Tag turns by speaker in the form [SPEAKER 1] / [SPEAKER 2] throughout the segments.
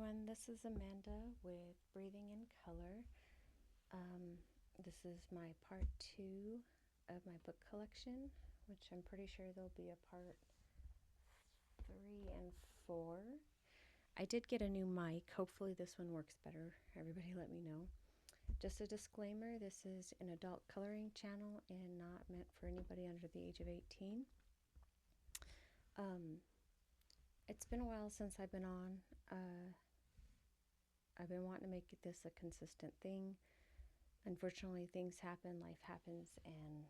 [SPEAKER 1] everyone, this is Amanda with Breathing in Color. This is my part 2 of my book collection, which I'm pretty sure there'll be a part 3 and 4. I did get a new mic. Hopefully this one works better. Everybody let me know. Just a disclaimer, this is an adult coloring channel and not meant for anybody under the age of 18. It's been a while since I've been on. I've been wanting to make this a consistent thing. Unfortunately, things happen, life happens, and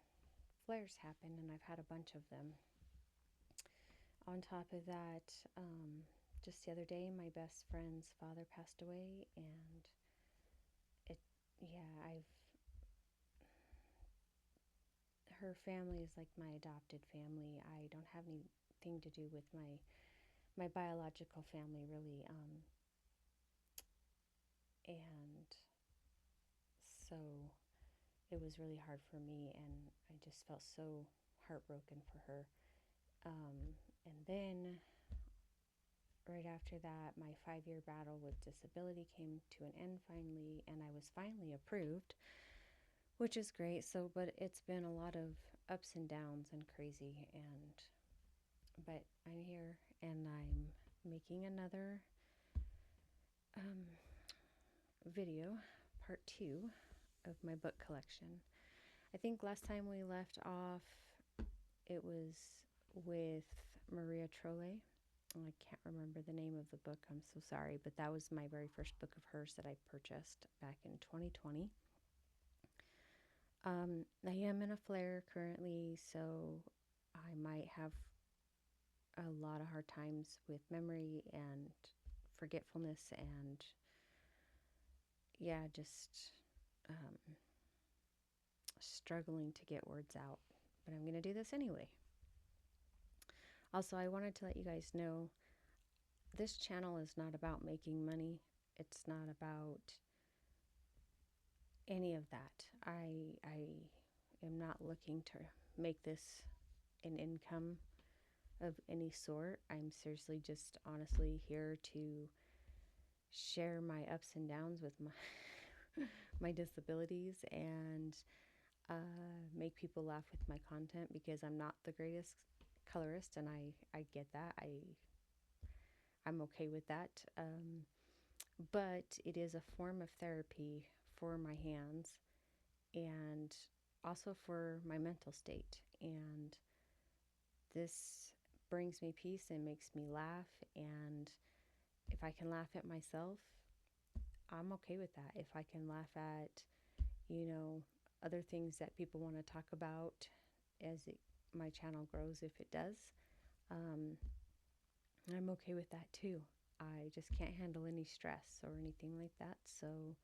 [SPEAKER 1] flares happen, and I've had a bunch of them. On top of that, just the other day, my best friend's father passed away, and her family is like my adopted family. I don't have anything to do with my biological family, really, and so it was really hard for me, and I just felt so heartbroken for her. And then right after that, my 5-year battle with disability came to an end finally, and I was finally approved, which is great. So, but it's been a lot of ups and downs and crazy, but I'm here and I'm making another video, part 2 of my book collection. I think last time we left off, it was with Maria Trolle. I can't remember the name of the book, I'm so sorry, but that was my very first book of hers that I purchased back in 2020. I am in a flare currently, so I might have a lot of hard times with memory and forgetfulness and just struggling to get words out, but I'm going to do this anyway. Also, I wanted to let you guys know this channel is not about making money. It's not about any of that. I am not looking to make this an income of any sort. I'm seriously just honestly here to share my ups and downs with my disabilities and make people laugh with my content, because I'm not the greatest colorist, and I get that. I'm okay with that. But it is a form of therapy for my hands and also for my mental state. And this brings me peace and makes me laugh. And if I can laugh at myself, I'm okay with that. If I can laugh at, other things that people want to talk about as my channel grows, if it does, I'm okay with that too. I just can't handle any stress or anything like that. So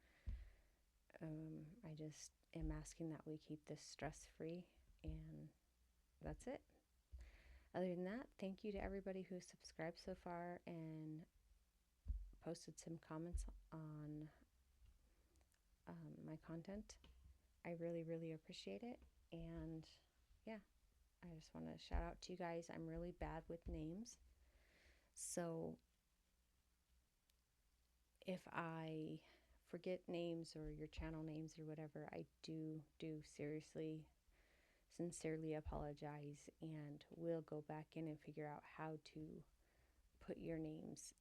[SPEAKER 1] I just am asking that we keep this stress free, and that's it. Other than that, thank you to everybody who subscribed so far and posted some comments on my content. I really, really appreciate it. And yeah, I just want to shout out to you guys. I'm really bad with names. So if I forget names or your channel names or whatever, I do seriously, sincerely apologize, and we'll go back in and figure out how to put your names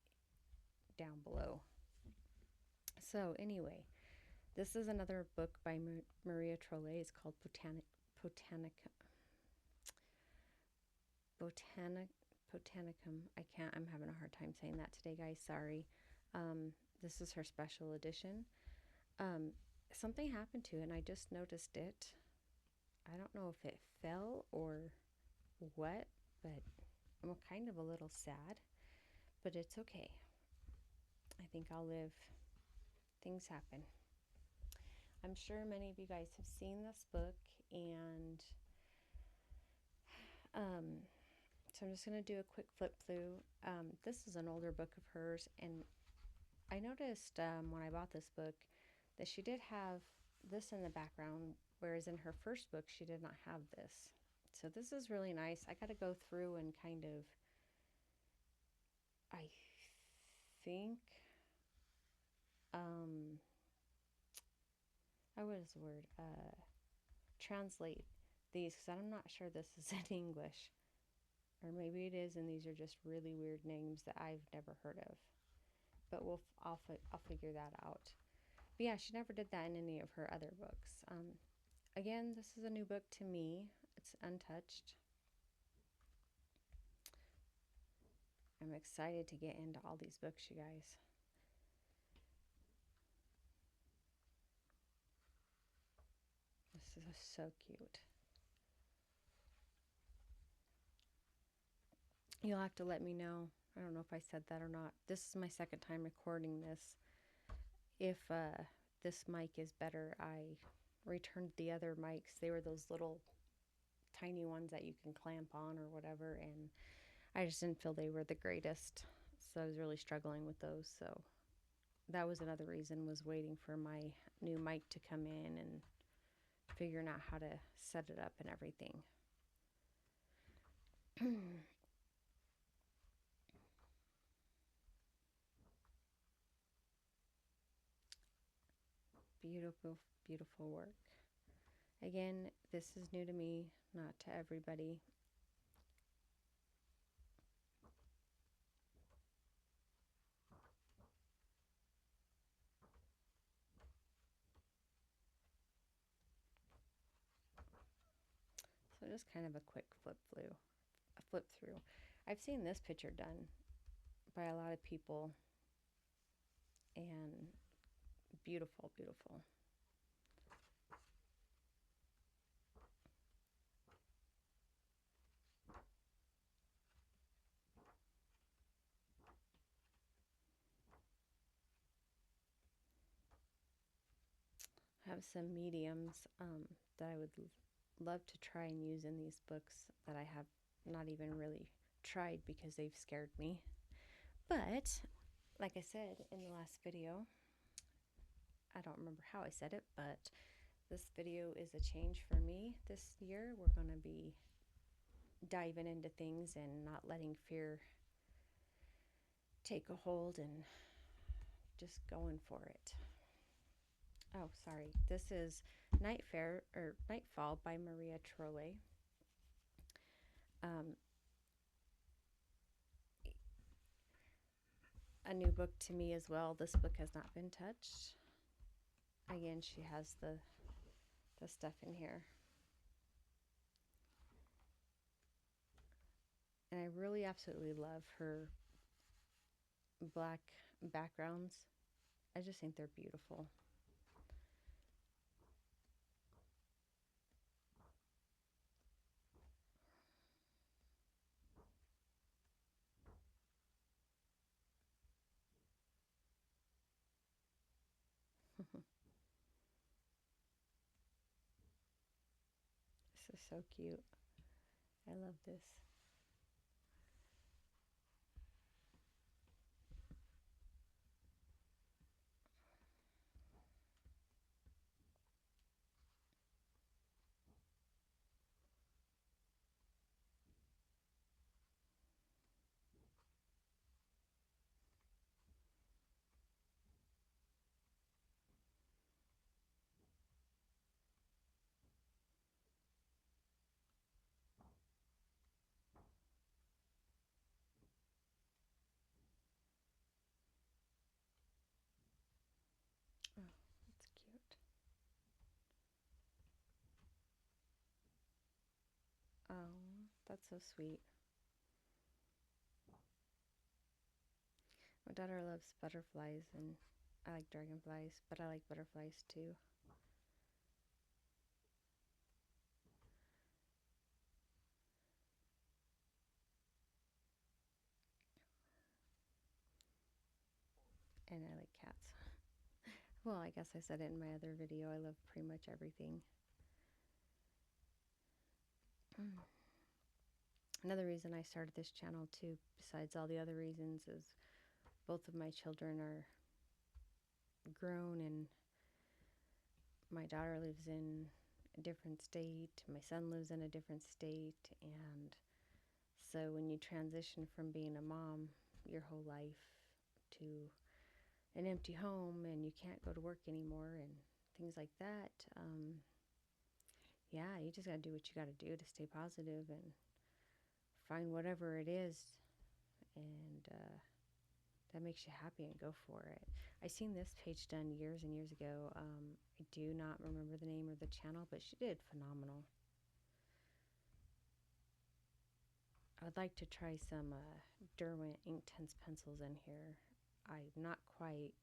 [SPEAKER 1] down below. So anyway, this is another book by Maria Trolle. It's called Botanicum. I'm having a hard time saying that today, guys. Sorry. This is her special edition. Something happened to it, and I just noticed it. I don't know if it fell or what, but I'm kind of a little sad. But it's okay. I think I'll live. Things happen. I'm sure many of you guys have seen this book, and so I'm just going to do a quick flip through. This is an older book of hers, and I noticed when I bought this book that she did have this in the background, whereas in her first book she did not have this. So this is really nice. I got to go through and kind of, I think um, what is the word? Translate these because I'm not sure this is in English. Or maybe it is, and these are just really weird names that I've never heard of. But I'll figure that out. But yeah, she never did that in any of her other books. Again, this is a new book to me. It's untouched. I'm excited to get into all these books, you guys. This is so cute. You'll have to let me know. I don't know if I said that or not. This is my second time recording this. If this mic is better, I returned the other mics. They were those little tiny ones that you can clamp on or whatever, and I just didn't feel they were the greatest. So I was really struggling with those. So that was another reason, was waiting for my new mic to come in and figuring out how to set it up and everything. Beautiful, beautiful work. Again, this is new to me, not to everybody. So just kind of a quick flip through. I've seen this picture done by a lot of people, and beautiful, beautiful. I have some mediums that I would love to try and use in these books that I have not even really tried because they've scared me. But like I said in the last video, I don't remember how I said it, but this video is a change for me this year. We're going to be diving into things and not letting fear take a hold and just going for it. Oh, sorry. This is Nightfall by Maria Trolle. A new book to me as well. This book has not been touched. Again, she has the stuff in here. And I really absolutely love her black backgrounds. I just think they're beautiful. This is so cute. I love this. Oh, that's cute. Oh, that's so sweet. My daughter loves butterflies, and I like dragonflies, but I like butterflies too. And I like cats. Well, I guess I said it in my other video. I love pretty much everything. Another reason I started this channel too, besides all the other reasons, is both of my children are grown, and my daughter lives in a different state. My son lives in a different state. And so when you transition from being a mom your whole life to an empty home and you can't go to work anymore and things like that, yeah, you just got to do what you got to do to stay positive and find whatever it is, and that makes you happy, and go for it. I seen this page done years and years ago. I do not remember the name or the channel, but she did phenomenal. I would like to try some Derwent Inktense pencils in here. I'm not quite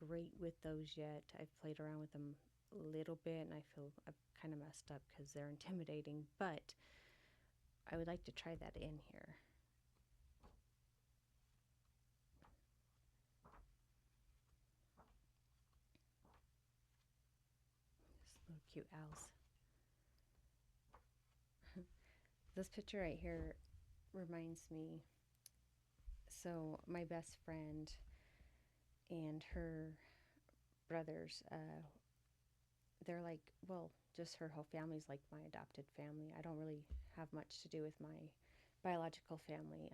[SPEAKER 1] great with those yet. I've played around with them a little bit, and I feel I've kind of messed up because they're intimidating, but I would like to try that in here. This little cute owls. This picture right here reminds me, so my best friend and her brothers, they're like, well, just her whole family's like my adopted family. I don't really have much to do with my biological family.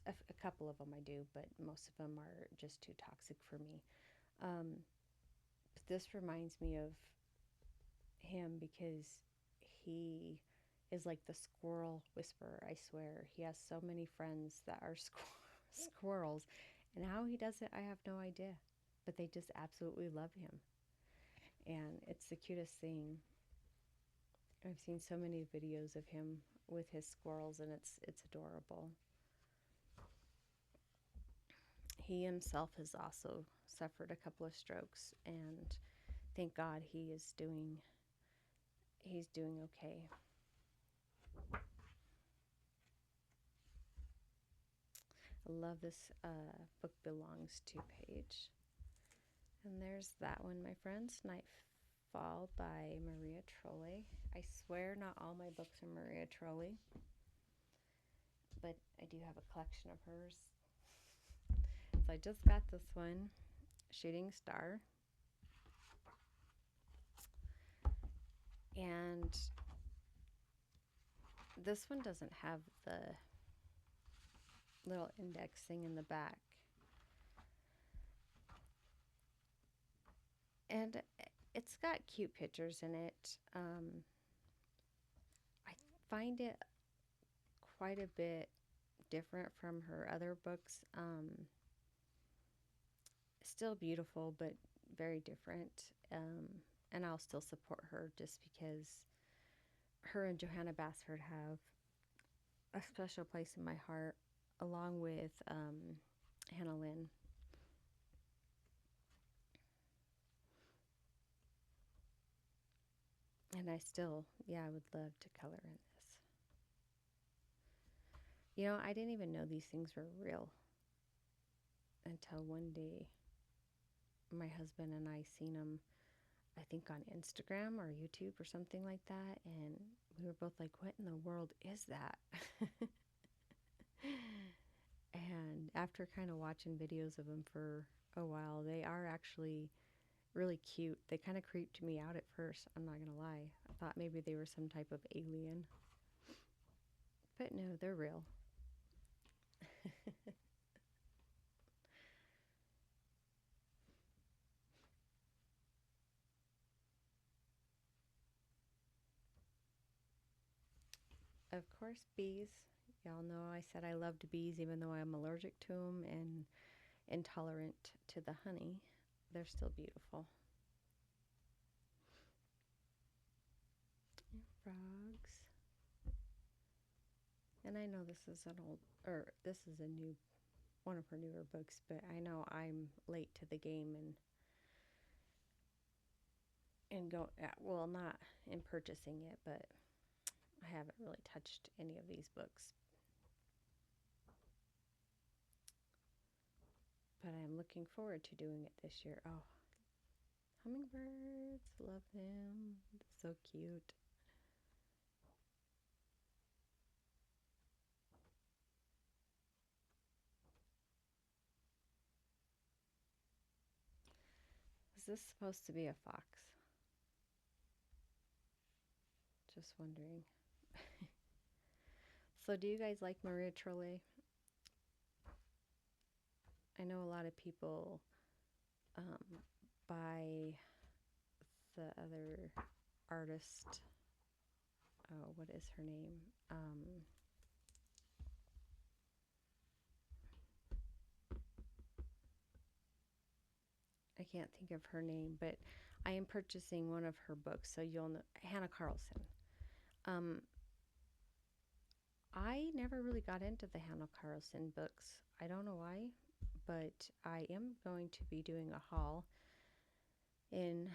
[SPEAKER 1] A couple of them I do, but most of them are just too toxic for me. But this reminds me of him because he is like the squirrel whisperer, I swear. He has so many friends that are squirrels, and how he does it, I have no idea. But they just absolutely love him, and it's the cutest thing. I've seen so many videos of him with his squirrels, and it's adorable. He himself has also suffered a couple of strokes, and thank God he's doing okay. I love this book belongs to page. And there's that one, my friends, Nightfall by Maria Trolli. I swear not all my books are Maria Trolli, but I do have a collection of hers. So I just got this one, Shooting Star. And this one doesn't have the little index thing in the back. And it's got cute pictures in it. I find it quite a bit different from her other books. Still beautiful, but very different. And I'll still support her just because her and Johanna Basford have a special place in my heart, along with Hannah Lynn. And I still, yeah, I would love to color in this. You know, I didn't even know these things were real until one day my husband and I seen them, I think on Instagram or YouTube or something like that, and we were both like, what in the world is that? And after kind of watching videos of them for a while, they are actually really cute. They kind of creeped me out at first, I'm not gonna lie. I thought maybe they were some type of alien. But no, they're real. Of course, bees. Y'all know I said I loved bees even though I'm allergic to them and intolerant to the honey. They're still beautiful. And frogs. And I know this is an old, or this is a new, one of her newer books, but I know I'm late to the game and go, well, not in purchasing it, but I haven't really touched any of these books. But I'm looking forward to doing it this year. Oh, hummingbirds, love them. So cute. Is this supposed to be a fox? Just wondering. So do you guys like Maria Trolli? I know a lot of people buy the other artist. Oh, what is her name? I can't think of her name, but I am purchasing one of her books, so you'll know Hannah Carlson. Um, I never really got into the Hannah Carlson books. I don't know why, but I am going to be doing a haul in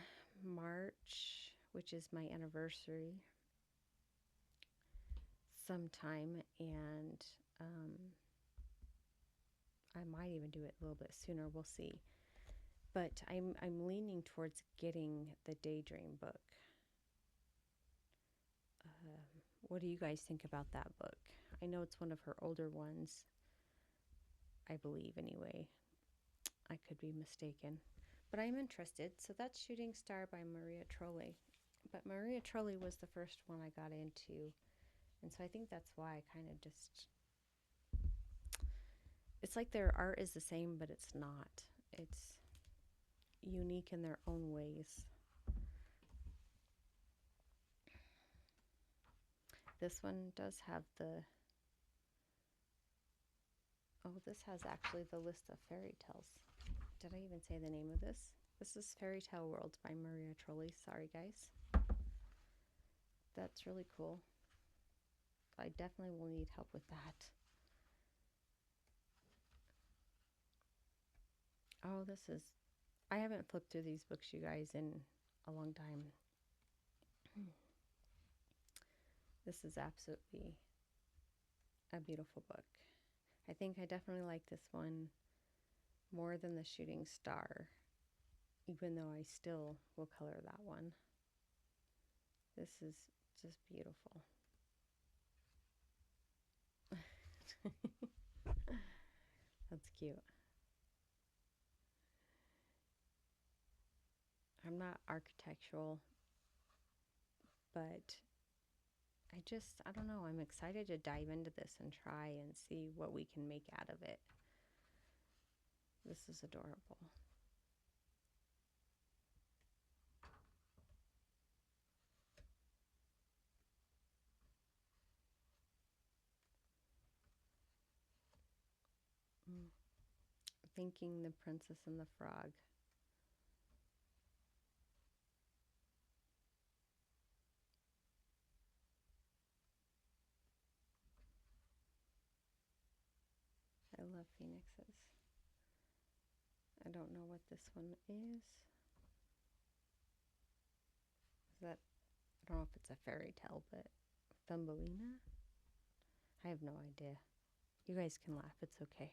[SPEAKER 1] March, which is my anniversary sometime, and I might even do it a little bit sooner. We'll see. But I'm leaning towards getting the Daydream book. What do you guys think about that book? I know it's one of her older ones, I believe anyway. I could be mistaken. But I'm interested. So that's Shooting Star by Maria Trolli. But Maria Trolli was the first one I got into. And so I think that's why I kind of just... It's like their art is the same, but it's not. It's unique in their own ways. This one does have the... Oh, this has actually the list of fairy tales. Did I even say the name of this? This is Fairy Tale World by Maria Trolli. Sorry, guys. That's really cool. I definitely will need help with that. Oh, this is... I haven't flipped through these books, you guys, in a long time. This is absolutely a beautiful book. I think I definitely like this one more than the Shooting Star, even though I still will color that one. This is just beautiful. That's cute. I'm not architectural, but I don't know, I'm excited to dive into this and try and see what we can make out of it. This is adorable. Thinking the Princess and the Frog. I love phoenixes. I don't know what this one is. Is that, I don't know if it's a fairy tale, but Thumbelina? I have no idea. You guys can laugh, it's okay.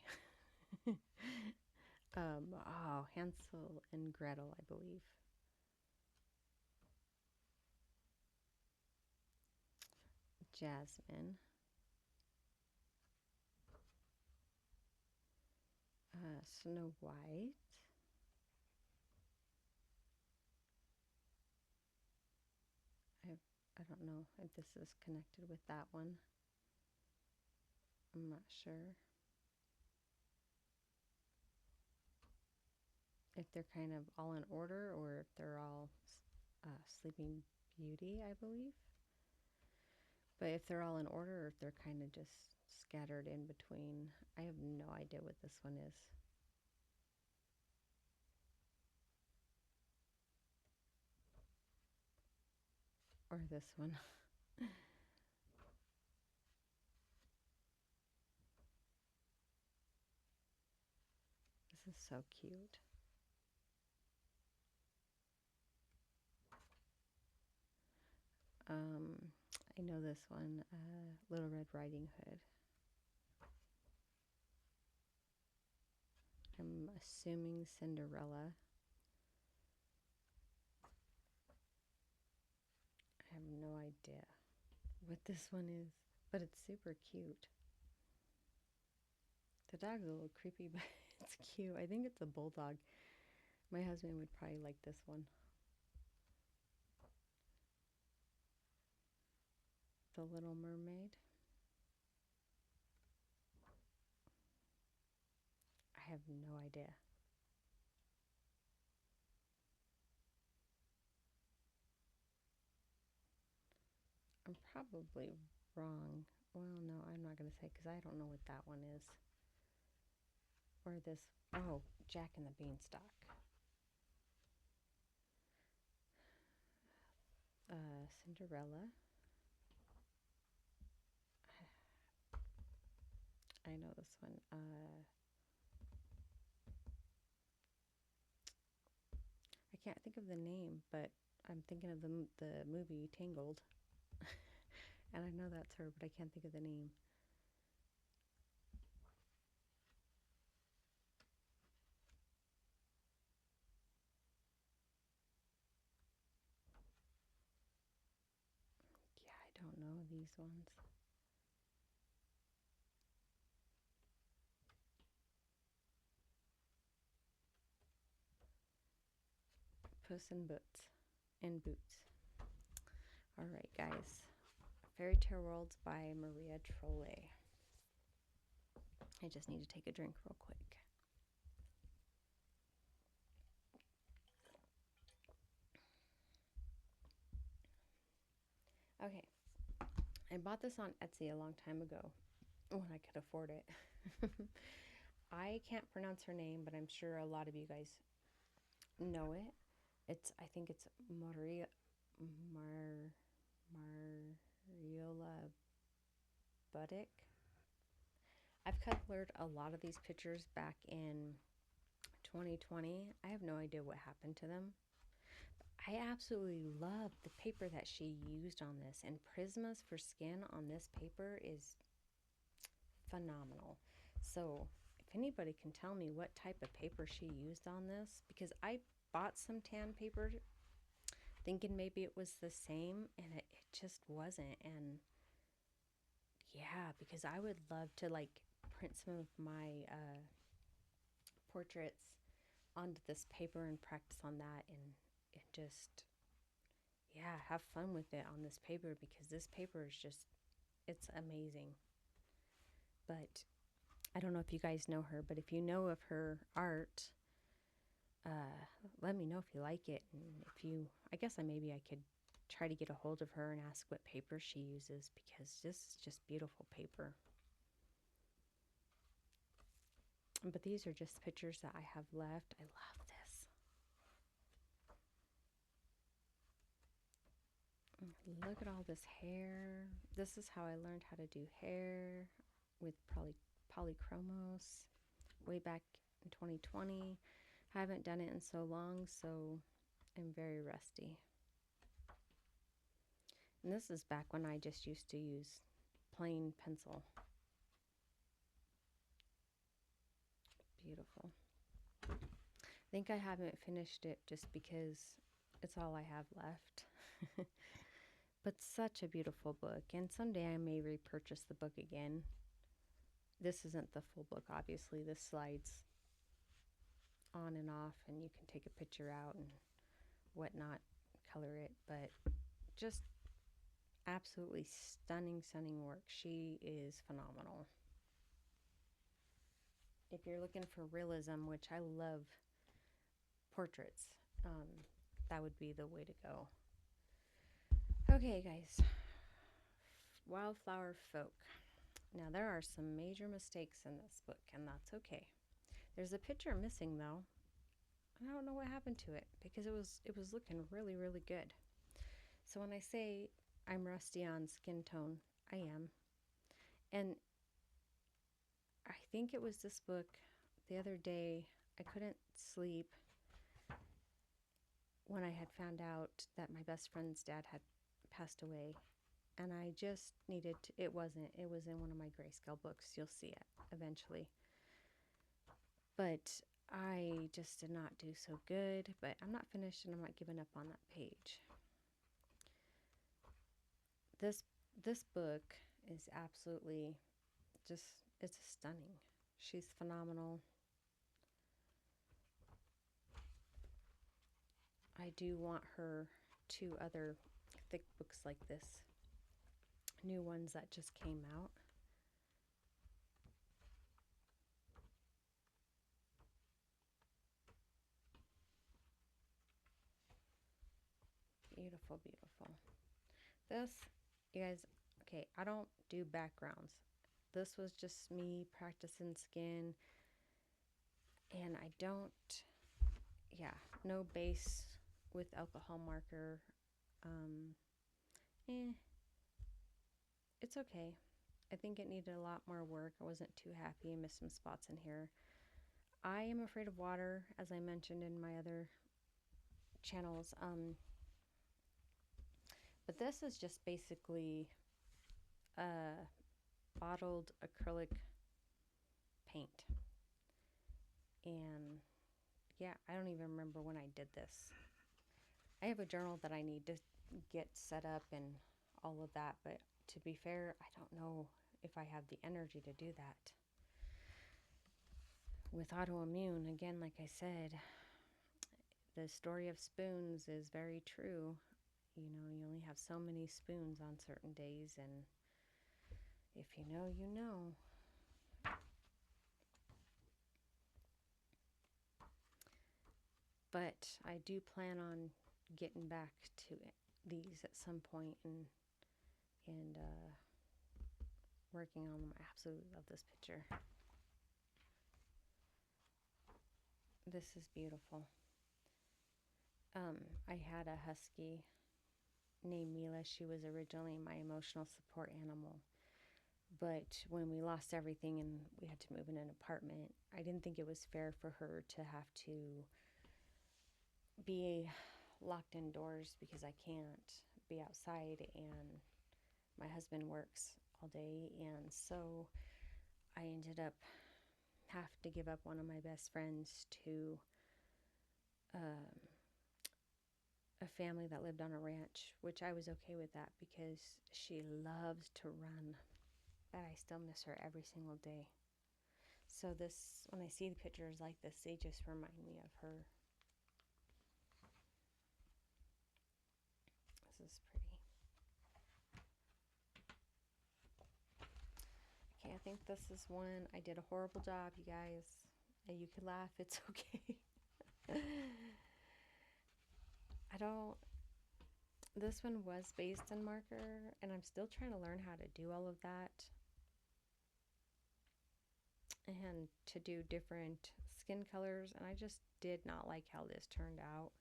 [SPEAKER 1] Oh, Hansel and Gretel, I believe. Jasmine. Snow White. I don't know if this is connected with that one. I'm not sure. If they're kind of all in order or if they're all Sleeping Beauty, I believe. But if they're all in order or if they're kind of just scattered in between, I have no idea what this one is. Or this one. This is so cute. I know this one, Little Red Riding Hood. I'm assuming Cinderella. I have no idea what this one is, but it's super cute. The dog's a little creepy, but it's cute. I think it's a bulldog. My husband would probably like this one. The Little Mermaid. I have no idea. I'm probably wrong. Well, no, I'm not going to say because I don't know what that one is. Or this. Oh, Jack and the Beanstalk. Cinderella. I know this one. I can't think of the name, but I'm thinking of the movie Tangled. And I know that's her, but I can't think of the name. Yeah, I don't know these ones. Puss in Boots. In Boots. All right, guys. Fairy Tale Worlds by Maria Trolle. I just need to take a drink real quick. Okay. I bought this on Etsy a long time ago when I could afford it. I can't pronounce her name, but I'm sure a lot of you guys know it. I think it's Mariola Budick. I've colored a lot of these pictures back in 2020. I have no idea what happened to them. I absolutely love the paper that she used on this, and Prismas for Skin on this paper is phenomenal. So if anybody can tell me what type of paper she used on this, because I bought some tan paper thinking maybe it was the same, and it just wasn't. And yeah, because I would love to like print some of my portraits onto this paper and practice on that, and just, yeah, have fun with it on this paper, because this paper is just, it's amazing. But I don't know if you guys know her, but if you know of her art, let me know if you like it. And if you, I guess maybe I could try to get a hold of her and ask what paper she uses, because this is just beautiful paper. But these are just pictures that I have left. I love this. Look at all this hair. This is how I learned how to do hair with polychromos way back in 2020. I haven't done it in so long, so I'm very rusty. And this is back when I just used to use plain pencil. Beautiful. I think I haven't finished it just because it's all I have left. But such a beautiful book, and someday I may repurchase the book again. This isn't the full book, obviously. This slides on and off, and you can take a picture out and whatnot, color it, but just absolutely stunning, stunning work. She is phenomenal. If you're looking for realism, which I love portraits, that would be the way to go. Okay, guys. Wildflower Folk. Now, there are some major mistakes in this book, and that's okay. There's a picture missing, though. I don't know what happened to it, because it was looking really, really good. So when I say I'm rusty on skin tone, I am. And I think it was this book the other day. I couldn't sleep when I had found out that my best friend's dad had passed away. And I just needed to, it was in one of my grayscale books. You'll see it eventually. But I just did not do so good. But I'm not finished, and I'm not giving up on that page. This book is absolutely just, it's stunning. She's phenomenal. I do want her 2 other thick books like this. New ones that just came out. Beautiful, beautiful. This, you guys, okay, I don't do backgrounds. This was just me practicing skin, and I don't, yeah, no base with alcohol marker. Um, eh, it's okay. I think it needed a lot more work. I wasn't too happy. I missed some spots in here. I am afraid of water, as I mentioned in my other channels. But this is just basically a bottled acrylic paint. And yeah, I don't even remember when I did this. I have a journal that I need to get set up and all of that, but to be fair, I don't know if I have the energy to do that. With autoimmune, again, like I said, the story of spoons is very true. You know, you only have so many spoons on certain days, and if you know, you know. But I do plan on getting back to these at some point and working on them. I absolutely love this picture. This is beautiful. I had a husky named Mila. She was originally my emotional support animal. But when we lost everything and we had to move in an apartment, I didn't think it was fair for her to have to be locked indoors because I can't be outside and my husband works all day. And so I ended up have to give up one of my best friends to um, a family that lived on a ranch, which I was okay with that because she loves to run, but I still miss her every single day. So this, when I see the pictures like this, they just remind me of her. This is pretty. Okay, I think this is one. I did a horrible job, you guys. You can laugh, it's okay. I don't, this one was based in marker, and I'm still trying to learn how to do all of that. And to do different skin colors, and I just did not like how this turned out.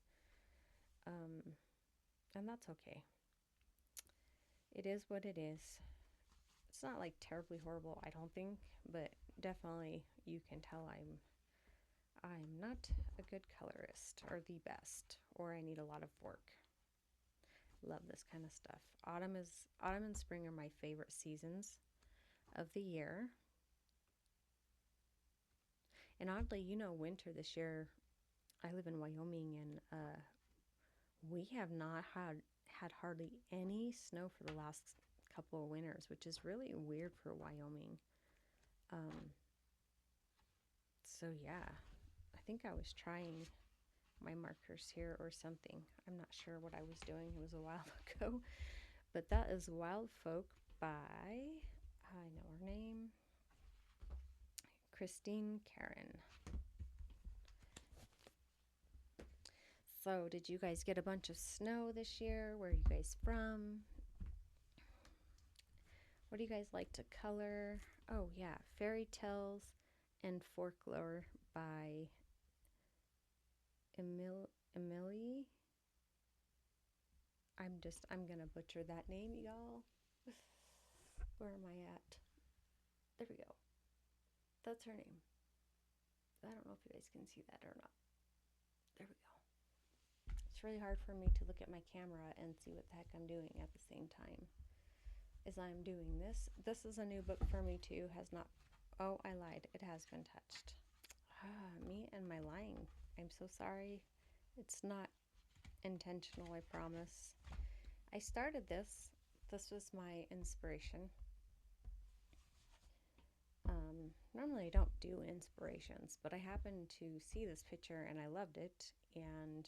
[SPEAKER 1] And that's okay. It is what it is. It's not like terribly horrible, I don't think, but definitely you can tell I'm not a good colorist or the best, or I need a lot of work. Love this kind of stuff. Autumn and spring are my favorite seasons of the year. And oddly, you know, winter this year, I live in Wyoming, and we have not had hardly any snow for the last couple of winters, which is really weird for Wyoming. So yeah, I think I was trying my markers here or something. I'm not sure what I was doing. It was a while ago. But that is Wild Folk by, I know her name, Christine Karen. So did you guys get a bunch of snow this year? Where are you guys from? What do you guys like to color? Oh yeah, Fairy Tales and Folklore by Emily. I'm gonna butcher that name, y'all. Where am I at? There we go. That's her name. I don't know if you guys can see that or not. There we go. It's really hard for me to look at my camera and see what the heck I'm doing at the same time as I'm doing this. This is a new book for me too. Has not, oh, I lied. It has been touched. Me and my lying. I'm so sorry. It's not intentional, I promise. I started this. This was my inspiration. Normally I don't do inspirations, but I happened to see this picture and I loved it, and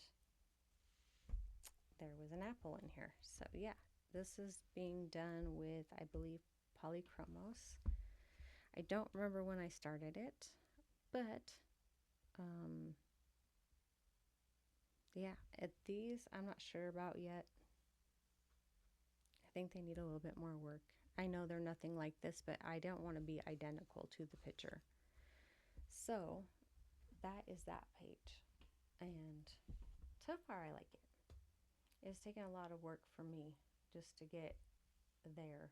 [SPEAKER 1] there was an apple in here. So yeah, this is being done with, I believe, Polychromos. I don't remember when I started it, but yeah, these I'm not sure about yet. think they need a little bit more work. I know they're nothing like this, but I don't want to be identical to the picture. So that is that page. And so far I like it. It's taken a lot of work for me just to get there.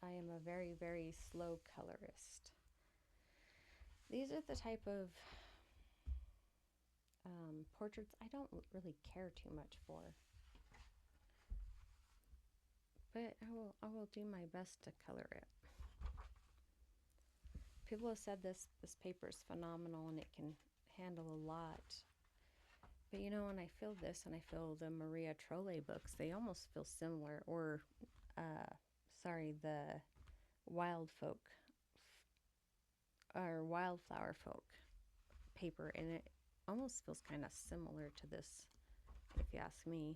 [SPEAKER 1] I am a very, very slow colorist. These are the type of portraits I don't really care too much for. But I will do my best to color it. People have said this paper is phenomenal and it can handle a lot. But you know, when I feel this and I feel the Maria Trolle books, they almost feel similar. Or, the Wild Folk or Wildflower Folk paper, and it almost feels kind of similar to this, if you ask me.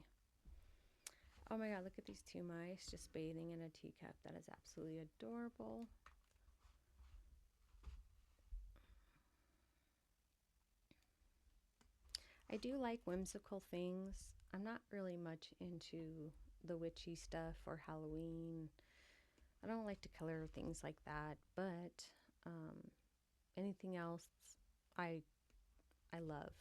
[SPEAKER 1] Oh my god, look at these two mice just bathing in a teacup. That is absolutely adorable. I do like whimsical things. I'm not really much into the witchy stuff or Halloween. I don't like to color things like that, but anything else I love.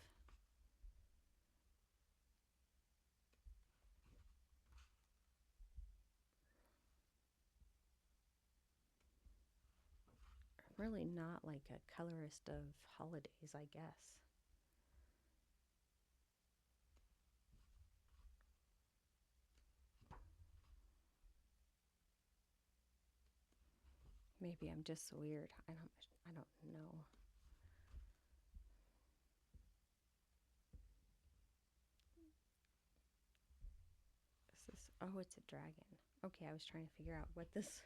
[SPEAKER 1] I'm really not like a colorist of holidays, I guess. Maybe I'm just weird. I don't know. Is this, oh, it's a dragon. Okay, I was trying to figure out what this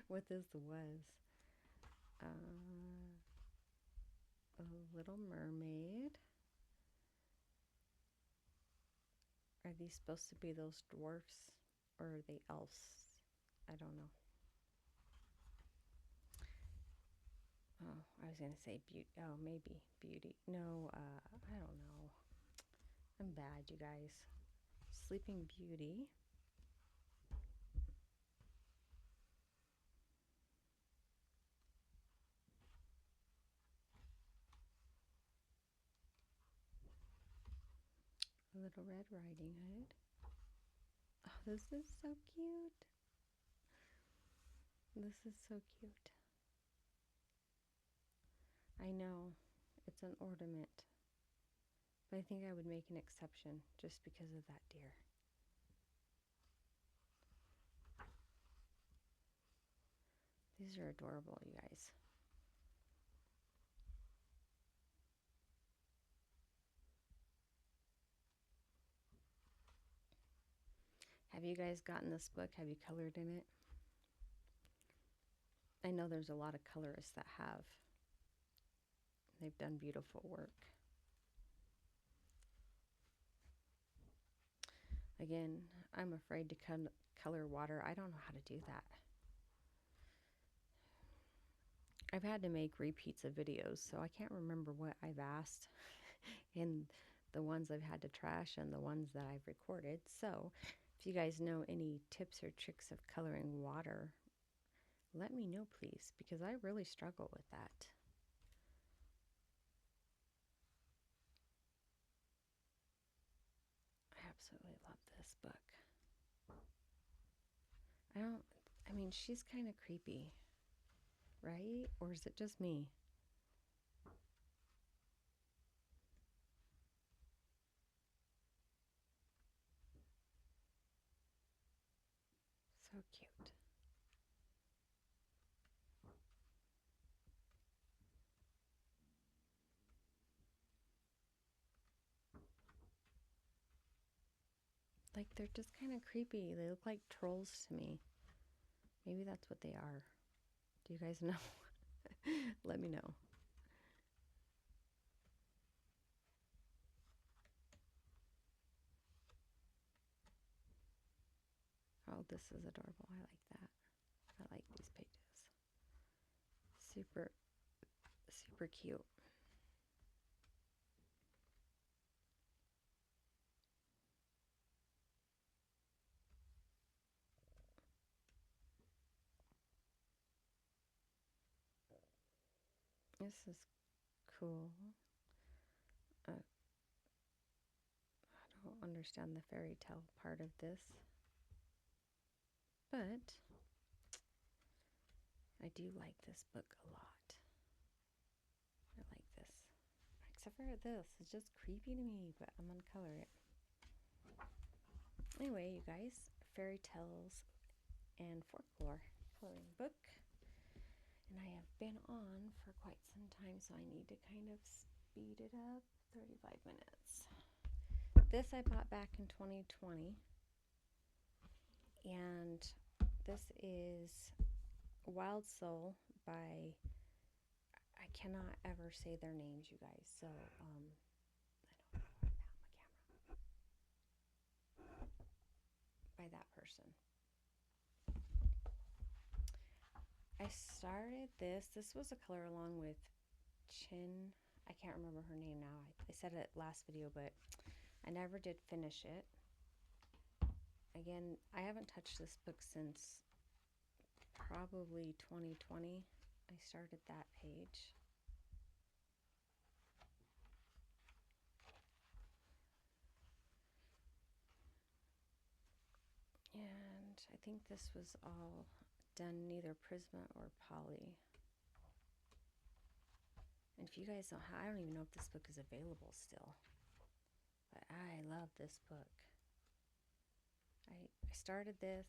[SPEAKER 1] what this was. A Little Mermaid. Are these supposed to be those dwarfs or are they elves? I don't know. Oh, I was gonna say beauty. Oh, maybe beauty. No, I don't know. I'm bad, you guys. Sleeping Beauty. Little Red Riding Hood. Oh, this is so cute. This is so cute. I know it's an ornament, but I think I would make an exception just because of that deer. These are adorable, you guys. Have you guys gotten this book? Have you colored in it? I know there's a lot of colorists that have. They've done beautiful work. Again, I'm afraid to color water. I don't know how to do that. I've had to make repeats of videos, so I can't remember what I've asked in the ones I've had to trash and the ones that I've recorded. So if you guys know any tips or tricks of coloring water, let me know, please, because I really struggle with that. I absolutely love this book. I mean, she's kind of creepy, right? Or is it just me? So cute. Like, they're just kind of creepy. They look like trolls to me. Maybe that's what they are. Do you guys know? Let me know. Oh, this is adorable. I like that. I like these pages. Super, super cute. This is cool. I don't understand the fairy tale part of this, but I do like this book a lot. I like this. Except for this. It's just creepy to me, but I'm going to color it. Anyway, you guys, Fairy Tales and Folklore coloring book. And I have been on for quite some time, so I need to kind of speed it up. 35 minutes. This I bought back in 2020. And this is Wild Soul by, I cannot ever say their names, you guys. So, I don't know where I'm at my camera. By that person. I started this. This was a color along with Chin. I can't remember her name now. I said it last video, but I never did finish it. Again, I haven't touched this book since probably 2020. I started that page. And I think this was all done either Prisma or Poly. And if you guys don't have, I don't even know if this book is available still. But I love this book. I started this.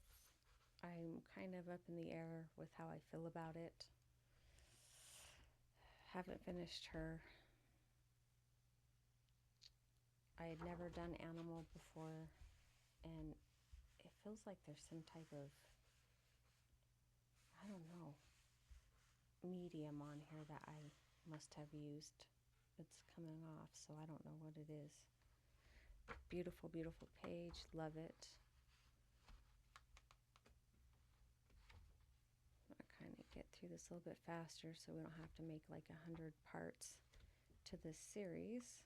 [SPEAKER 1] I'm kind of up in the air with how I feel about it. Haven't finished her. I had never done Animal before, and it feels like there's some type of, I don't know, medium on here that I must have used. It's coming off, so I don't know what it is. Beautiful, beautiful page. Love it. I'll kind of get through this a little bit faster so we don't have to make like 100 parts to this series.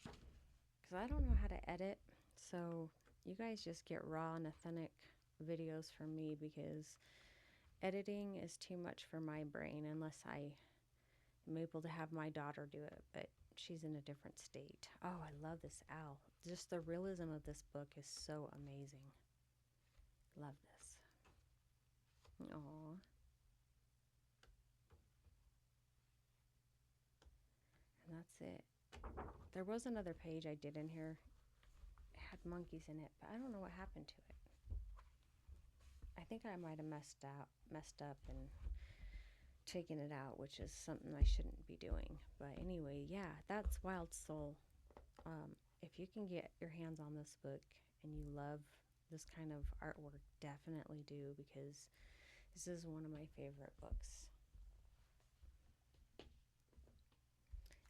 [SPEAKER 1] Because I don't know how to edit, so you guys just get raw and authentic videos from me, because editing is too much for my brain unless I am able to have my daughter do it, but she's in a different state. Oh, I love this owl. Just the realism of this book is so amazing. Love this. Aww. And that's it. There was another page I did in here. It had monkeys in it, but I don't know what happened to it. I think I might have messed up and taken it out, which is something I shouldn't be doing. But anyway, yeah, that's Wild Soul. If you can get your hands on this book and you love this kind of artwork, definitely do, because this is one of my favorite books.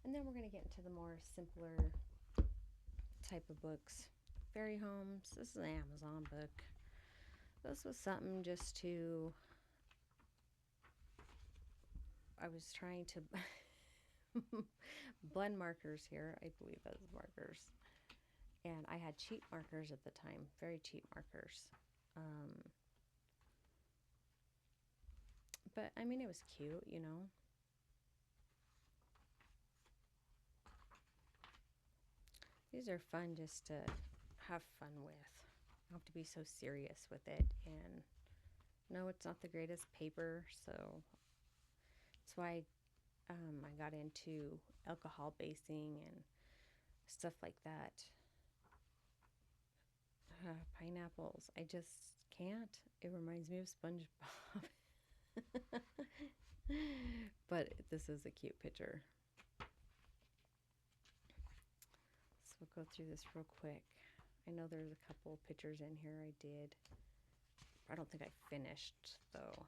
[SPEAKER 1] And then we're going to get into the more simpler type of books. Fairy Homes. This is an Amazon book. This was something just to, I was trying to blend markers here. I believe that is markers. And I had cheap markers at the time, very cheap markers. But I mean, it was cute, you know. These are fun just to have fun with. You don't have to be so serious with it. And no, it's not the greatest paper, so that's why I got into alcohol basing and stuff like that. Pineapples. I just can't. It reminds me of SpongeBob. But this is a cute picture. So we'll go through this real quick. I know there's a couple pictures in here I did. I don't think I finished, though.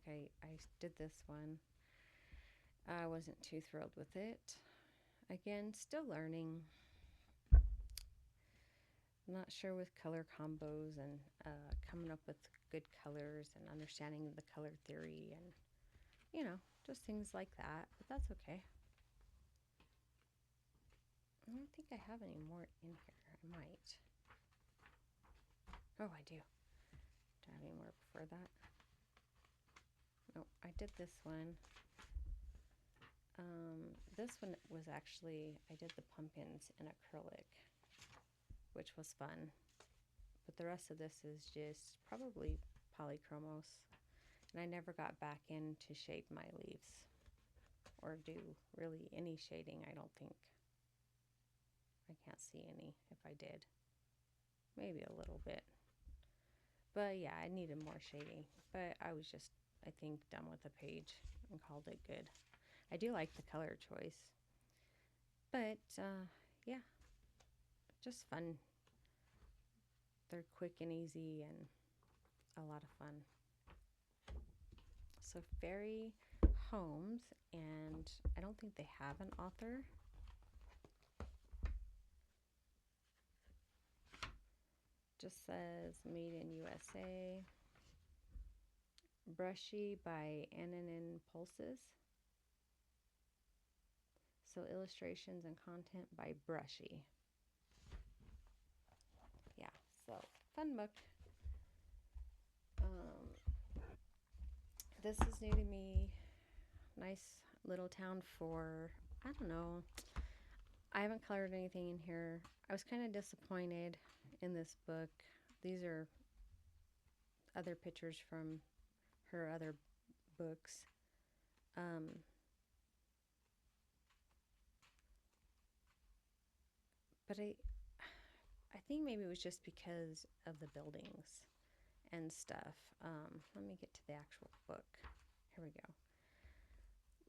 [SPEAKER 1] Like I did this one. I wasn't too thrilled with it. Again, still learning. Not sure with color combos and coming up with good colors and understanding the color theory and, you know, just things like that. But that's okay. I don't think I have any more in here. I might. Oh, I do. Do I have any more before that? Oh, I did this one. This one was actually, I did the pumpkins in acrylic, which was fun. But the rest of this is just probably polychromos. And I never got back in to shade my leaves or do really any shading, I don't think. I can't see any if I did. Maybe a little bit. But yeah, I needed more shading. But I was just, I think, done with the page and called it good. I do like the color choice. But yeah, just fun. They're quick and easy and a lot of fun. So Fairy Homes, and I don't think they have an author. Just says made in USA. Brushy by Annan Pulses. So illustrations and content by Brushy. Yeah, so fun book. This is new to me. Nice little town for, I don't know. I haven't colored anything in here. I was kind of disappointed in this book. These are other pictures from her other books. But I think maybe it was just because of the buildings and stuff. Let me get to the actual book. Here we go.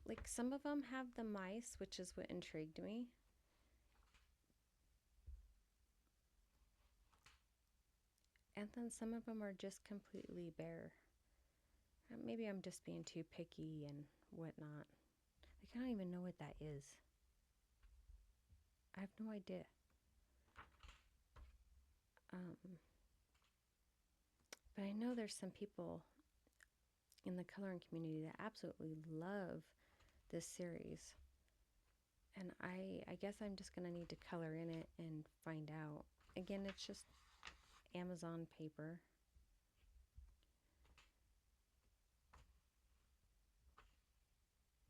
[SPEAKER 1] Like, some of them have the mice, which is what intrigued me. And then some of them are just completely bare. Maybe I'm just being too picky and whatnot. Like, I don't even know what that is. I have no idea. But I know there's some people in the coloring community that absolutely love this series. And I guess I'm just going to need to color in it and find out. Again, it's just Amazon paper.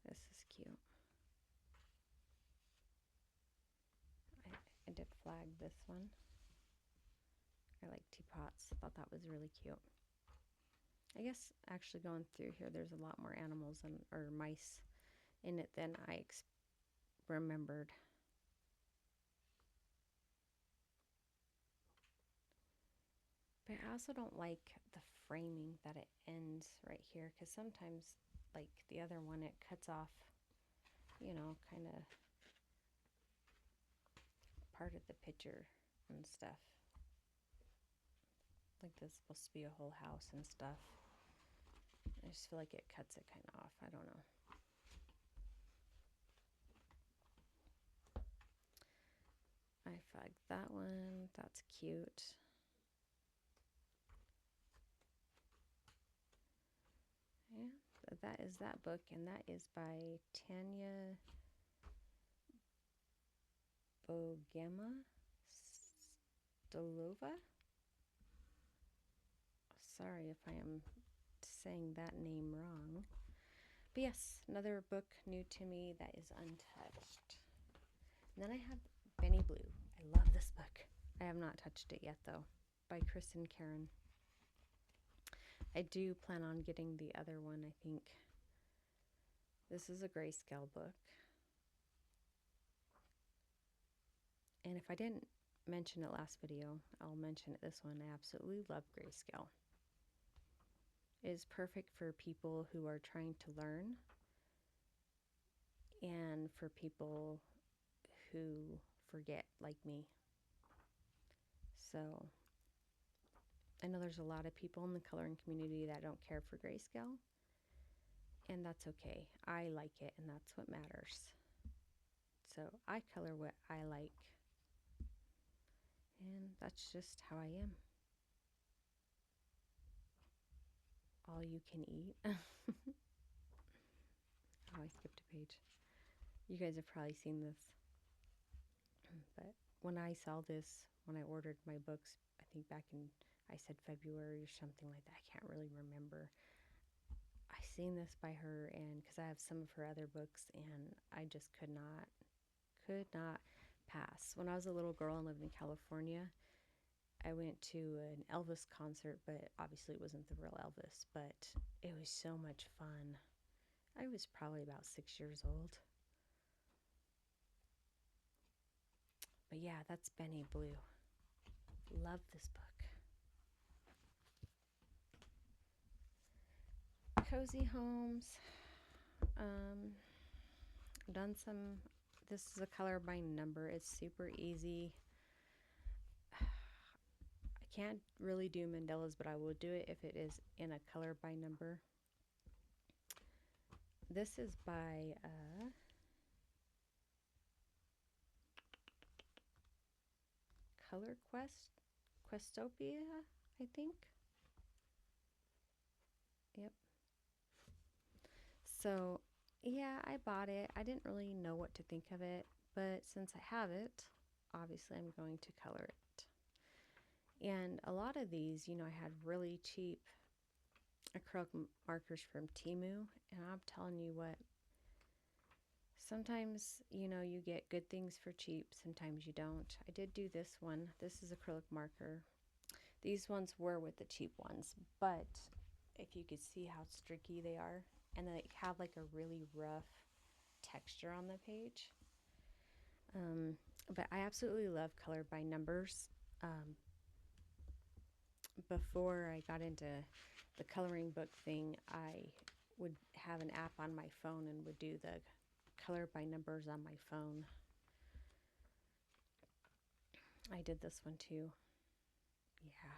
[SPEAKER 1] This is cute. I did flag this one. I like teapots. Thought that was really cute. I guess actually going through here, there's a lot more animals or mice in it than I remembered. But I also don't like the framing that it ends right here, because sometimes, like the other one, it cuts off, you know, kind of part of the picture and stuff. Like this is supposed to be a whole house and stuff. I just feel like it cuts it kind of off. I don't know. I flagged that one. That's cute. Yeah, that is that book, and that is by Tanya Bogema Stolova. Sorry if I am saying that name wrong. But yes, another book new to me that is untouched. And then I have Benny Blue. I love this book. I have not touched it yet, though, by Kristen Karen. I do plan on getting the other one, I think. This is a grayscale book. And if I didn't mention it last video, I'll mention it this one. I absolutely love grayscale. It is perfect for people who are trying to learn and for people who forget, like me. So I know there's a lot of people in the coloring community that don't care for grayscale, and that's okay. I like it, and that's what matters. So I color what I like, and that's just how I am. All you can eat. Oh, I skipped a page. You guys have probably seen this. But when I saw this, when I ordered my books, I think back in, I said February or something like that. I can't really remember. I seen this by her, and because I have some of her other books, and I just could not pass. When I was a little girl and lived in California, I went to an Elvis concert, but obviously it wasn't the real Elvis, but it was so much fun. I was probably about 6 years old. But yeah, that's Benny Blue. Love this book. Cozy Homes. Done some. This is a color by number. It's super easy. I can't really do mandalas, but I will do it if it is in a color by number. This is by Color Questopia, I think. Yep. So, yeah, I bought it. I didn't really know what to think of it, but since I have it, obviously I'm going to color it. And a lot of these, I had really cheap acrylic markers from Temu, and I'm telling you what, sometimes, you get good things for cheap, sometimes you don't. I did do this one. This is acrylic marker. These ones were with the cheap ones, but if you could see how streaky they are, and they have like a really rough texture on the page. But I absolutely love color by numbers. Before I got into the coloring book thing, I would have an app on my phone and would do the color by numbers on my phone. I did this one too. Yeah,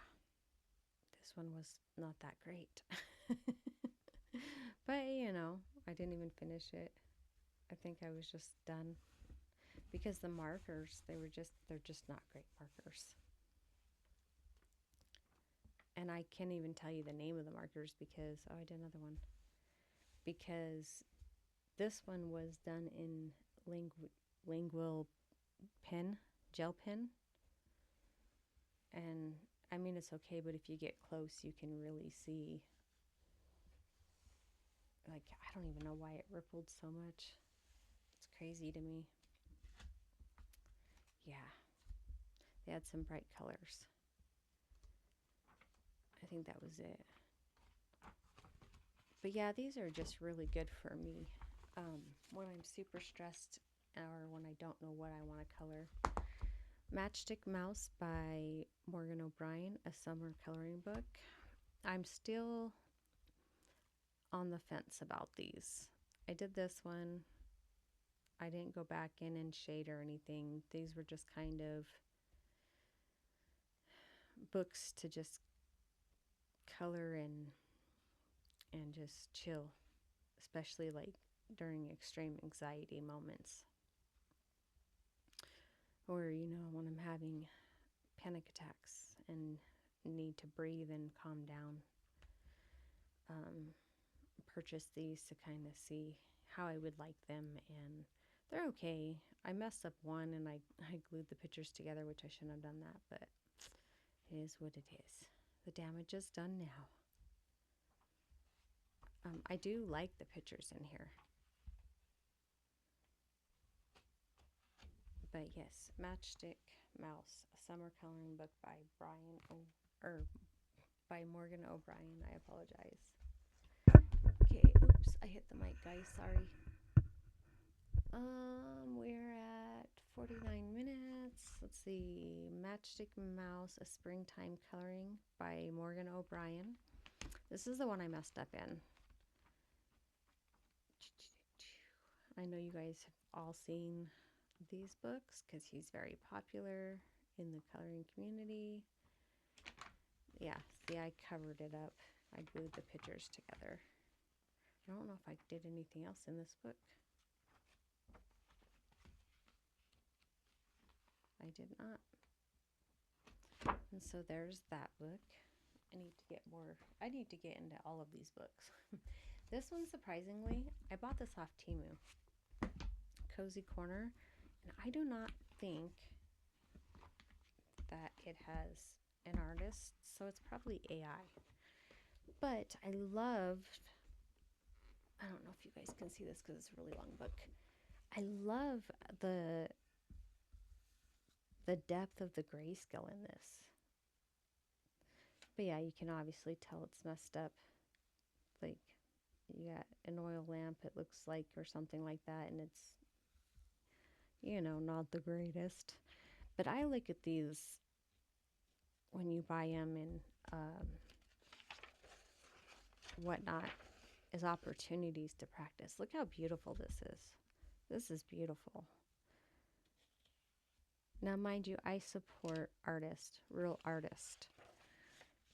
[SPEAKER 1] this one was not that great. But, I didn't even finish it. I think I was just done. Because the markers, they're just not great markers. And I can't even tell you the name of the markers because, I did another one. Because this one was done in lingual pen, gel pen. And, I mean, it's okay, but if you get close, you can really see. Like, I don't even know why it rippled so much. It's crazy to me. Yeah. They had some bright colors. I think that was it. But yeah, these are just really good for me when I'm super stressed or when I don't know what I want to color. Matchstick Mouse by Morgan O'Brien, a summer coloring book. I'm still on the fence about these. I did this one. I didn't go back in and shade or anything. These were just kind of books to just color and just chill, especially like during extreme anxiety moments, or when I'm having panic attacks and need to breathe and calm down. Purchase these to kind of see how I would like them, and they're okay. I messed up one and I glued the pictures together, which I shouldn't have done that, but it is what it is. The damage is done now. I do like the pictures in here. But yes, Matchstick Mouse, a summer coloring book by by Morgan O'Brien. I apologize. Okay, oops, I hit the mic, guys. Sorry. We're at 49 minutes. Let's see. Matchstick Mouse, a springtime coloring by Morgan O'Brien. This is the one I messed up in. I know you guys have all seen these books because he's very popular in the coloring community. Yeah, see, I covered it up. I glued the pictures together. I don't know if I did anything else in this book. I did not. And so there's that book. I need to get into all of these books. This one, surprisingly, I bought this off Temu. Cozy Corner. And I do not think that it has an artist, so it's probably AI. But I loved I don't know if you guys can see this because it's a really long book. I love the depth of the grayscale in this. But yeah, you can obviously tell it's messed up. Like, you got an oil lamp, it looks like, or something like that, and it's, not the greatest. But I look at these when you buy them and whatnot as opportunities to practice. Look how beautiful this is. This is beautiful. Now, mind you, I support artists, real artists.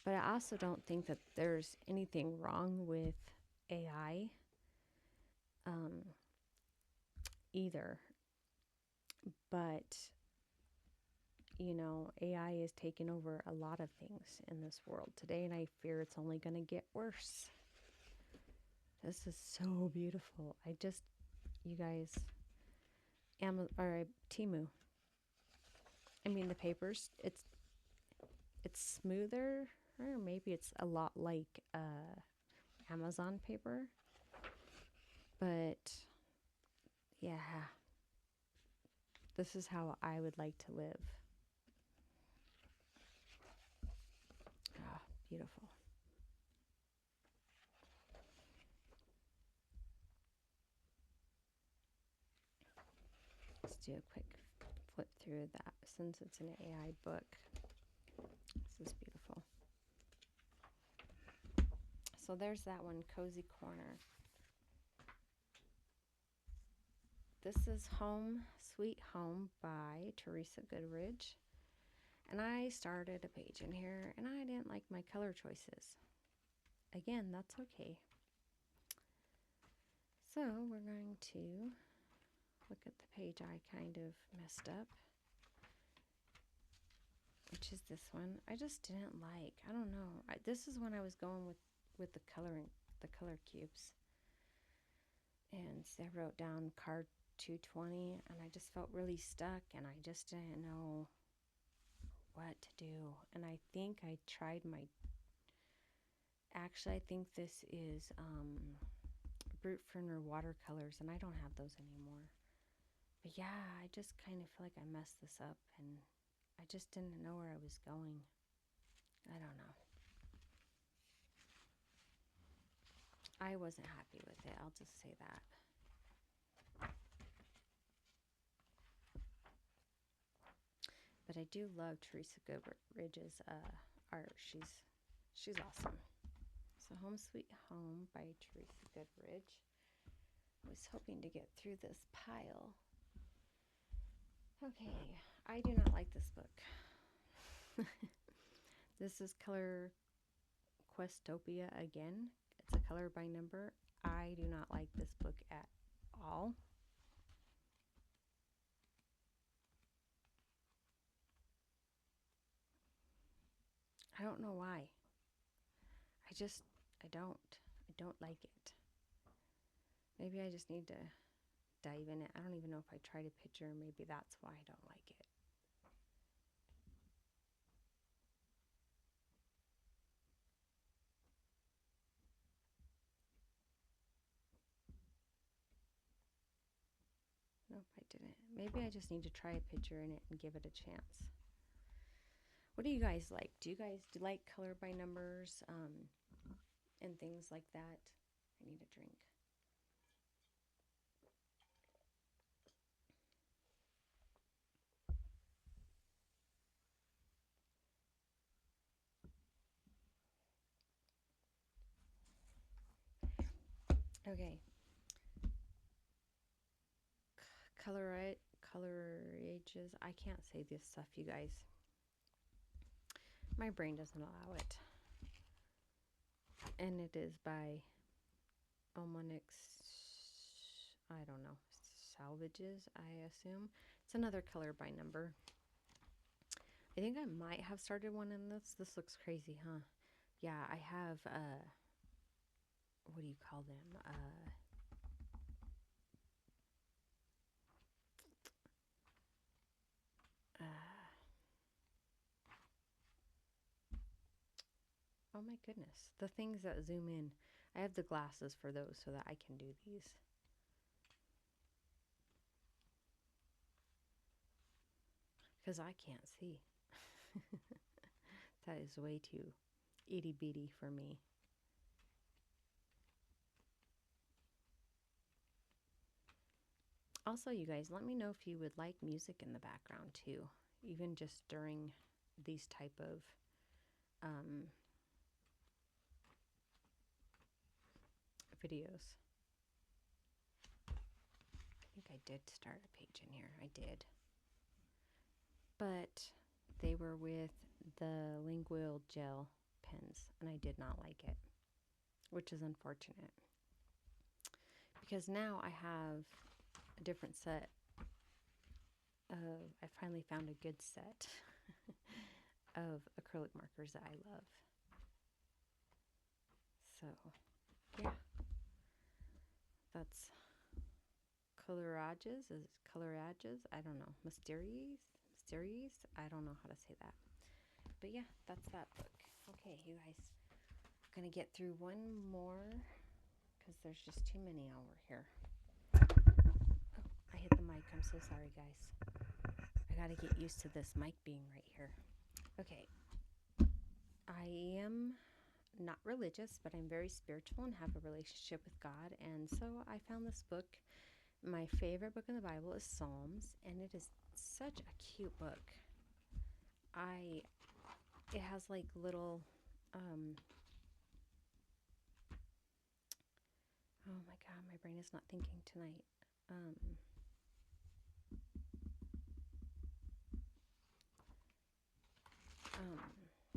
[SPEAKER 1] But I also don't think that there's anything wrong with AI either. But, AI is taking over a lot of things in this world today, and I fear it's only going to get worse. This is so beautiful. You guys, Temu. I mean, the papers, it's smoother, or maybe it's a lot like Amazon paper. But yeah, this is how I would like to live. Ah, beautiful. Let's do a quick flip through that since it's an AI book. This is beautiful. So there's that one, Cozy Corner. This is Home Sweet Home by Teresa Goodridge. And I started a page in here and I didn't like my color choices. Again, that's okay. So we're going to look at the page I kind of messed up, which is this one. I just didn't like. I don't know. This is when I was going with the color cubes. And so I wrote down card 220, and I just felt really stuck, and I just didn't know what to do. And I think I tried actually, I think this is Brute Ferner watercolors, and I don't have those anymore. But yeah, I just kind of feel like I messed this up, and I just didn't know where I was going. I don't know. I wasn't happy with it, I'll just say that. But I do love Teresa Goodridge's art. She's awesome. So Home Sweet Home by Teresa Goodridge. I was hoping to get through this pile. Okay, I do not like this book. This is Color Questopia again. It's a color by number. I do not like this book at all. I don't know why. I don't like it. Maybe I just need to dive in it. I don't even know if I tried a picture. Maybe that's why I don't like it. Nope, I didn't. Maybe I just need to try a picture in it and give it a chance. What do you guys like? Do you like color by numbers and things like that? I need a drink. Okay. Colorages. I can't say this stuff, you guys. My brain doesn't allow it. And it is by Omonix, I don't know, Salvages, I assume. It's another color by number. I think I might have started one in this. This looks crazy, huh? Yeah, I have, what do you call them? Oh my goodness. The things that zoom in. I have the glasses for those so that I can do these. Because I can't see. That is way too itty bitty for me. Also, you guys, let me know if you would like music in the background too, even just during these type of videos. I think I did start a page in here. I did. But they were with the lingual gel pens, and I did not like it, which is unfortunate. Because now I have a different set of, I finally found a good set of acrylic markers that I love. So, yeah. That's Colorages. Is it Colorages? I don't know. Mysterious? I don't know how to say that. But yeah, that's that book. Okay, you guys. I'm going to get through one more because there's just too many over here. Oh, I hit the mic. I'm so sorry, guys. I got to get used to this mic being right here. Okay. I am not religious, but I'm very spiritual and have a relationship with God. And so I found this book. My favorite book in the Bible is Psalms, and it is such a cute book. It has like little, oh my God, my brain is not thinking tonight.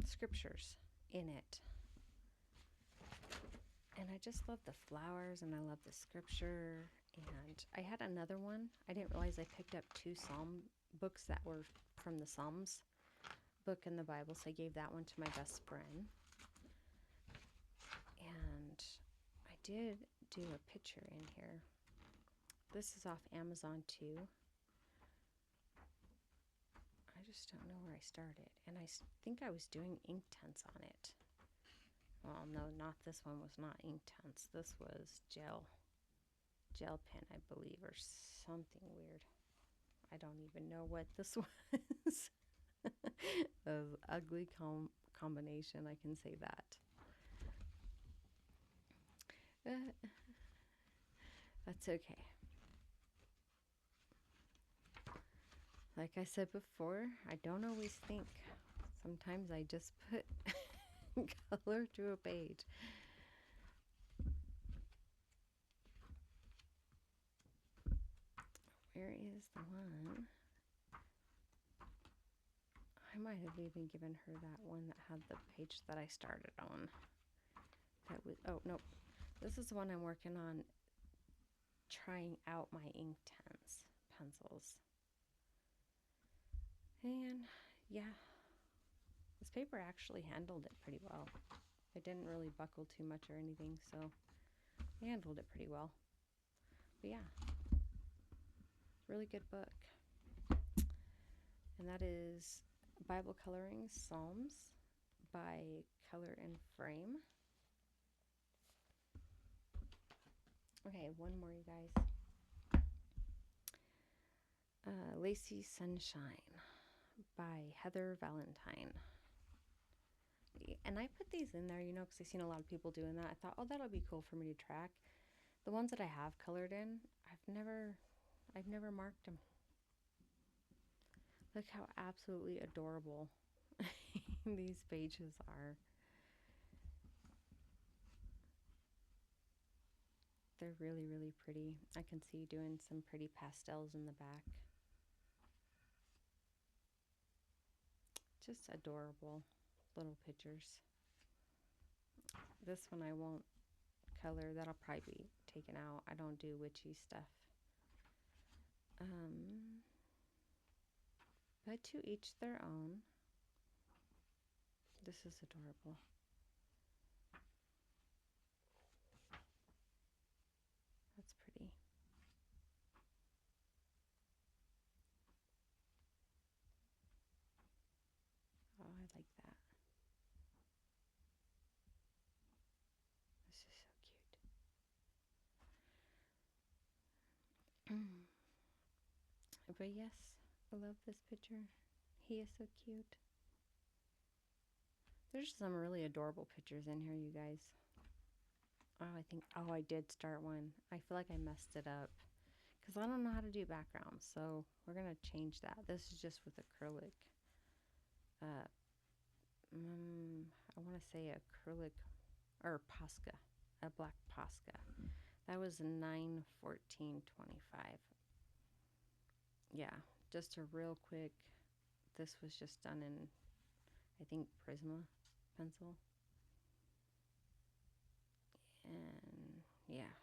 [SPEAKER 1] Scriptures in it. And I just love the flowers, and I love the scripture. And I had another one. I didn't realize I picked up 2 Psalm books that were from the Psalms book in the Bible, so I gave that one to my best friend. And I did do a picture in here. This is off Amazon too. I just don't know where I started. And I think I was doing Inktense on it. Well, no, not this one was not Inktense. This was gel pen, I believe, or something weird. I don't even know what this was. Of ugly combination, I can say that. That's okay. Like I said before, I don't always think. Sometimes I just put color to a page. Where is the one? I might have even given her that one that had the page that I started on. That was, oh, no. This is the one I'm working on, trying out my Inktense pencils. And yeah, this paper actually handled it pretty well. It didn't really buckle too much or anything, so I handled it pretty well. But yeah, really good book. And that is Bible Coloring Psalms by Color and Frame. Okay, one more, you guys. Lacy Sunshine by Heather Valentine. And I put these in there, because I've seen a lot of people doing that. I thought, oh, that'll be cool for me to track. The ones that I have colored in, I've never marked them. Look how absolutely adorable these pages are. They're really, really pretty. I can see doing some pretty pastels in the back. Just adorable little pictures. This one I won't color. That'll probably be taken out. I don't do witchy stuff. But to each their own. This is adorable. That's pretty. Oh, I like that. This is so But yes, I love this picture. He is so cute. There's some really adorable pictures in here, you guys. Oh, I did start one. I feel like I messed it up because I don't know how to do backgrounds. So we're going to change that. This is just with acrylic. Uh, I want to say acrylic or Posca, a black Posca. That was 9/14/25. Yeah, just a real quick. This was just done in, I think, Prisma pencil. And yeah,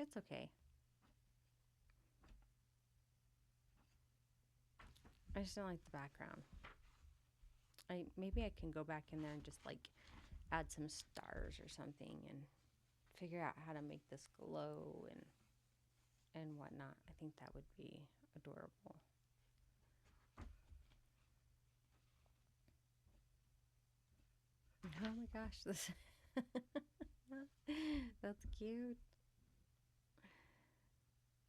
[SPEAKER 1] it's okay. I just don't like the background. Maybe I can go back in there and just like add some stars or something and figure out how to make this glow and whatnot. I think that would be adorable. Oh my gosh, this that's cute.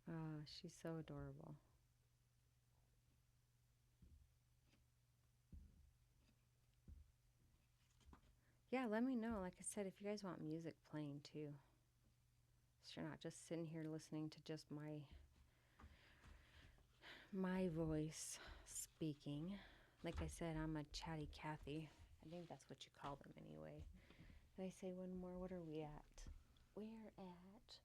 [SPEAKER 1] Oh, she's so adorable. Yeah, let me know. Like I said, if you guys want music playing too. So you're not just sitting here listening to just my voice speaking. Like I said, I'm a chatty Cathy. I think that's what you call them anyway. Did I say one more? What are we at? We're at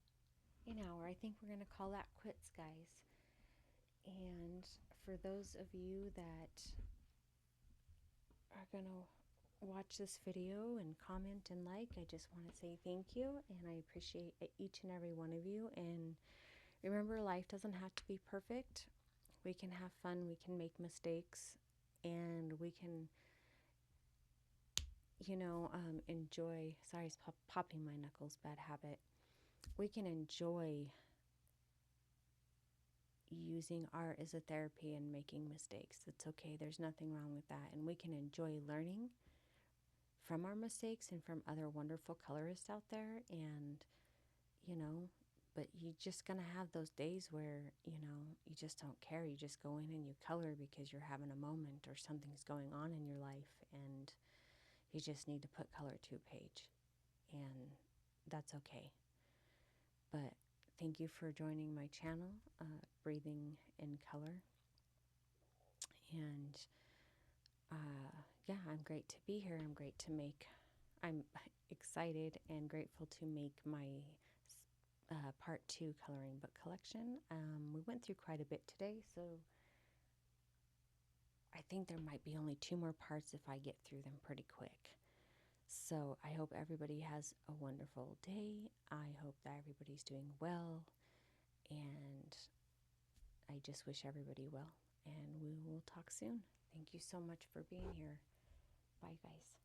[SPEAKER 1] an hour. I think we're going to call that quits, guys. And for those of you that are going to watch this video and comment and like, I just want to say thank you. And I appreciate each and every one of you. And remember, life doesn't have to be perfect. We can have fun. We can make mistakes. And we can, enjoy. Sorry, it's popping my knuckles, bad habit. We can enjoy using art as a therapy and making mistakes. It's okay. There's nothing wrong with that. And we can enjoy learning from our mistakes and from other wonderful colorists out there. And, but you're just going to have those days where, you just don't care. You just go in and you color because you're having a moment or something's going on in your life. And you just need to put color to a page. And that's okay. But thank you for joining my channel, Breathing in Color. And yeah, I'm great to be here. I'm excited and grateful to make my part 2 coloring book collection. We went through quite a bit today, so I think there might be only 2 more parts if I get through them pretty quick. So I hope everybody has a wonderful day. I hope that everybody's doing well. And I just wish everybody well. And we will talk soon. Thank you so much for being here. Bye, guys.